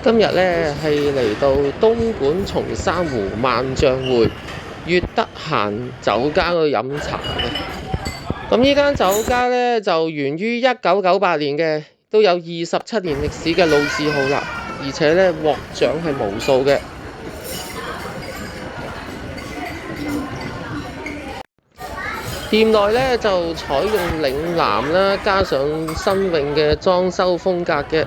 今日咧係嚟到東莞松山湖萬象匯粵得閒酒家嗰度飲茶嘅。咁呢間酒家咧就源於1998年嘅，都有27年歷史嘅老字號啦，而且咧獲獎係無數嘅。店內咧就採用嶺南啦，加上新穎嘅裝修風格嘅。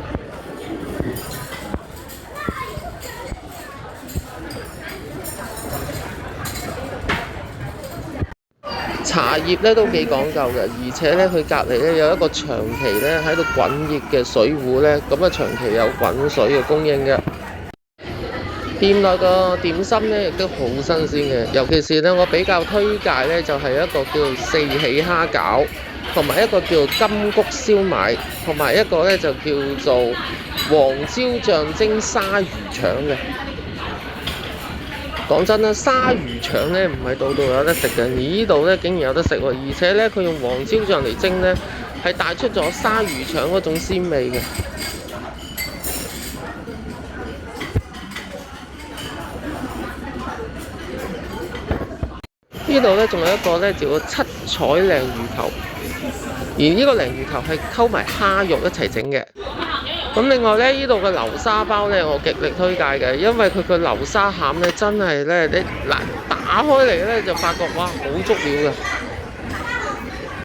茶葉咧都幾講究嘅，而且咧佢隔離咧有一個長期咧喺度滾熱嘅水壺咧，咁啊長期有滾水嘅供應嘅。店內個點心咧亦都好新鮮嘅，尤其是咧我比較推介咧就係一個叫做四喜蝦餃，同埋一個叫做金谷燒賣，同埋一個咧就叫做黃椒醬蒸鯊魚腸嘅。講真啦，鯊魚腸咧唔係度度有得食嘅，而呢度咧竟然有得食喎，而且咧佢用黃椒醬嚟蒸咧，係帶出咗鯊魚腸嗰種鮮味嘅。呢度咧仲有一個咧叫做七彩鯪魚球，而呢個鯪魚球係溝埋蝦肉一齊整嘅。咁另外咧，呢度嘅流沙包咧，我極力推介嘅，因為佢個流沙餡咧真係咧，你嗱打開嚟咧就發覺哇，好足料嘅。